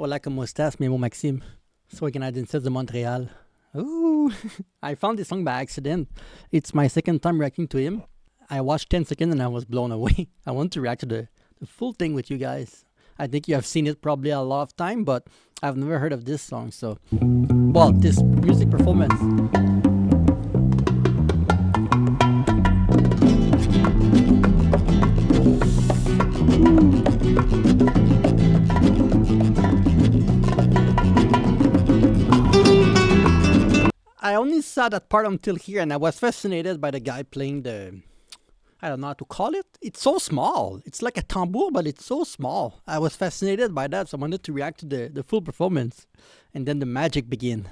Hola, ¿cómo estás? Me llamo Maxime. Soy canadiense de Montréal. Ooh, I found this song by accident. It's my second time reacting to him. I watched 10 seconds and I was blown away. I want to react to the full thing with you guys. I think you have seen it probably a lot of time, but I've never heard of this song, so... Well, this music performance. I only saw that part until here, and I was fascinated by the guy playing the... I don't know how to call it. It's so small. It's like a tambour, but it's so small. I was fascinated by that, so I wanted to react to the full performance. And then the magic began.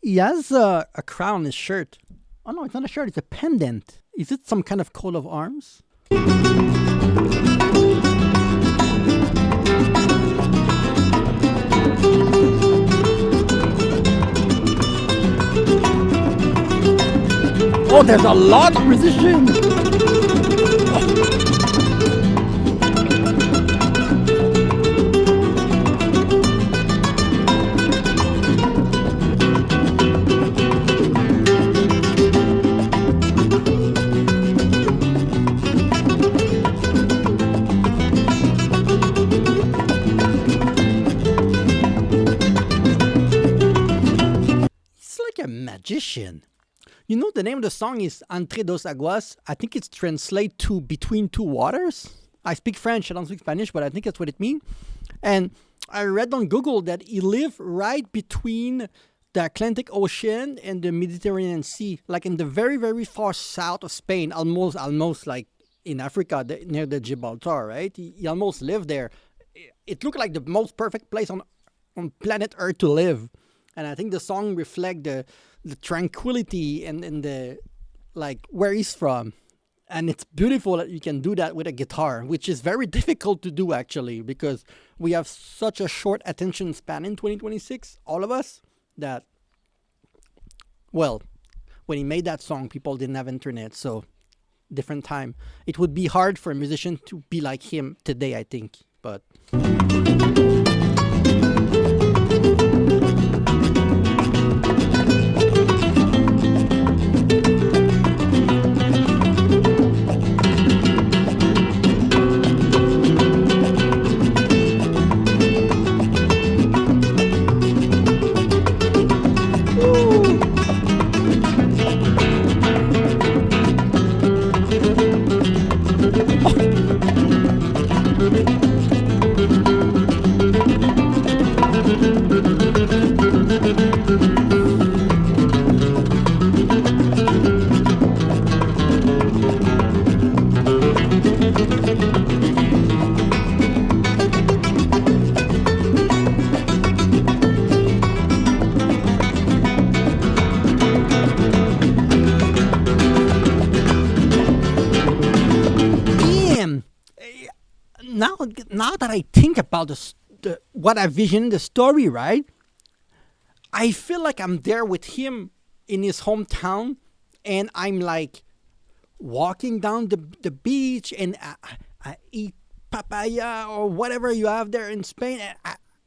He has a crown on his shirt. Oh no, it's not a shirt, it's a pendant. Is it some kind of coat of arms? Oh, there's a lot of musicians! He's like a magician. You know, the name of the song is Entre, aguas. I think it's translate to between two waters. I speak French, I don't speak Spanish, but I think that's what it means. And I read on Google that he lived right between the Atlantic Ocean and the Mediterranean Sea, like in the very, very far south of Spain, almost like in Africa, near the Gibraltar, right? He almost lived there. It looked like the most perfect place on planet Earth to live. And I think the song reflects the tranquility and the, like, where he's from. And it's beautiful that you can do that with a guitar, which is very difficult to do, actually, because we have such a short attention span in 2026, all of us, that, well, when he made that song, people didn't have internet, so different time. It would be hard for a musician to be like him today, I think, but... Now that I think about what I vision the story, right? I feel like I'm there with him in his hometown, and I'm like walking down the beach, and I eat papaya or whatever you have there in Spain.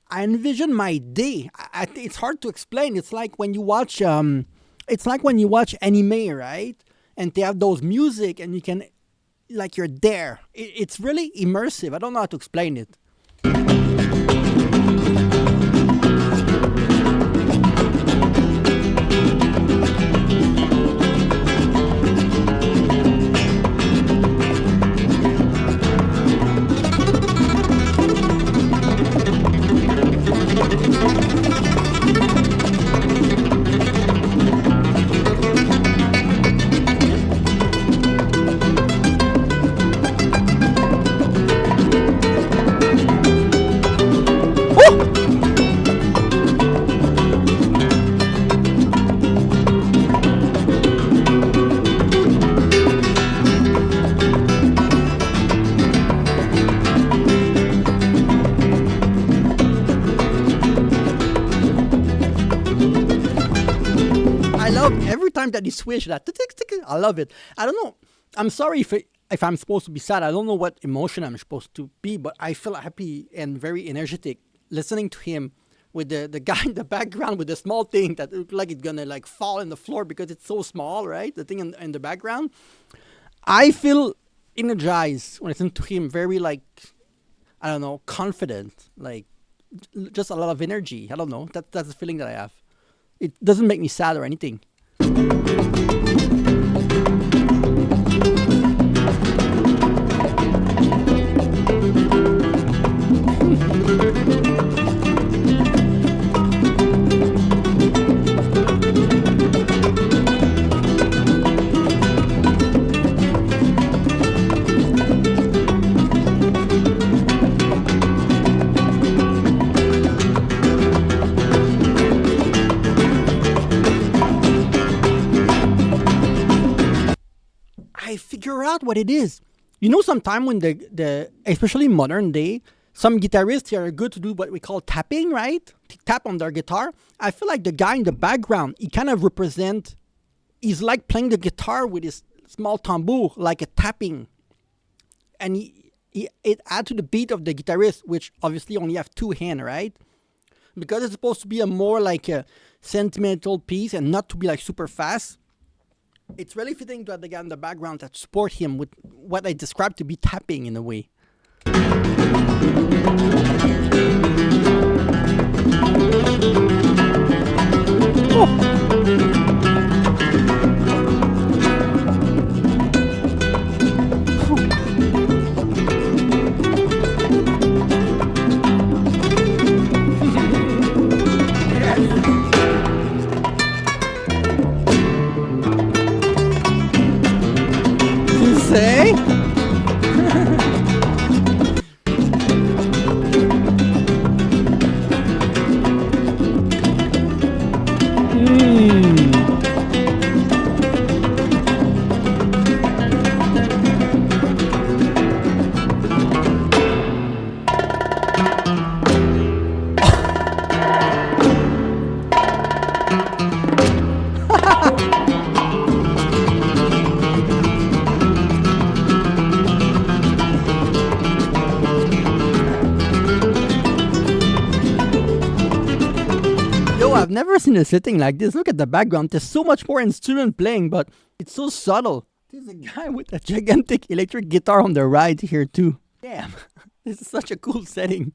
I envision my day. It's hard to explain. It's like when you watch anime, right? And they have those music, and you can, like, you're there. It's really immersive. I don't know how to explain it. Every time that he switched that, I love it. I don't know. I'm sorry if if I'm supposed to be sad, I don't know what emotion I'm supposed to be, but I feel happy and very energetic listening to him with the guy in the background with the small thing that looked like it's gonna like fall in the floor because it's so small, right? The thing in the background. I feel energized when I listen to him, very like, I don't know, confident, like just a lot of energy. I don't know. That's the feeling that I have. It doesn't make me sad or anything. I figure out what it is. You know, sometime when the especially modern day, some guitarists are good to do what we call tapping, right? Tap on their guitar. I feel like the guy in the background, he kind of represent. He's like playing the guitar with his small tambour, like a tapping, and it adds to the beat of the guitarist, which obviously only have two hands, right? Because it's supposed to be a more like a sentimental piece and not to be like super fast. It's really fitting to have the guy in the background that support him with what I described to be tapping in a way. You say? Yo, I've never seen a setting like this. Look at the background. There's so much more instrument playing, but it's so subtle. There's a guy with a gigantic electric guitar on the right here too. Damn, this is such a cool setting.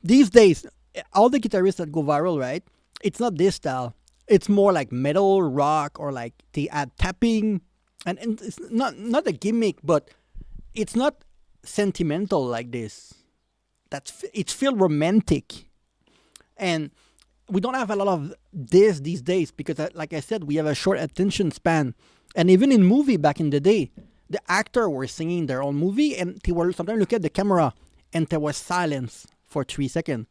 These days, all the guitarists that go viral, right? It's not this style. It's more like metal, rock, or like they add tapping, and it's not a gimmick, but it's not sentimental like this. It's feel romantic, and we don't have a lot of this these days because, like I said, we have a short attention span, and even in movie back in the day, the actor were singing their own movie, and they were sometimes look at the camera, and there was silence for 3 seconds.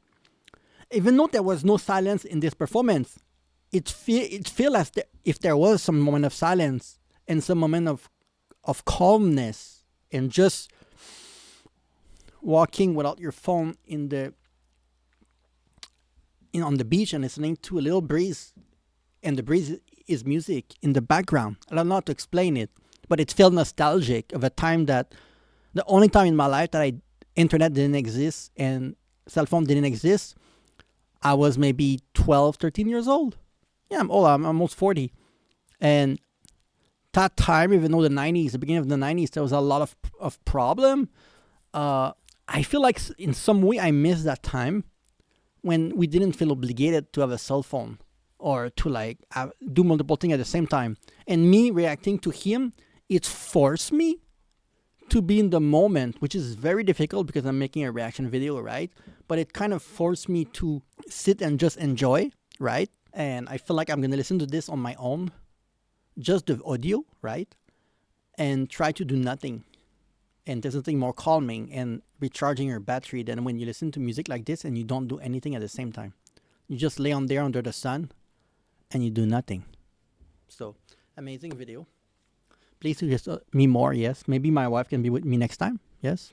Even though there was no silence in this performance, it feel as if there was some moment of silence and some moment of calmness and just walking without your phone on the beach and listening to a little breeze, and the breeze is music in the background. I don't know how to explain it, but it felt nostalgic of a time that the only time in my life that internet didn't exist and cell phone didn't exist. I was maybe 12, 13 years old. Yeah, I'm old. I'm almost 40. And that time, even though the beginning of the 90s, there was a lot of problem. I feel like in some way I missed that time when we didn't feel obligated to have a cell phone or to like do multiple things at the same time. And me reacting to him, it forced me to be in the moment, which is very difficult because I'm making a reaction video, right? But it kind of forced me to sit and just enjoy, right? And I feel like I'm going to listen to this on my own, just the audio, right? And try to do nothing. And there's nothing more calming and recharging your battery than when you listen to music like this and you don't do anything at the same time. You just lay on there under the sun and you do nothing. So, amazing video. Please suggest me more, yes. Maybe my wife can be with me next time, yes.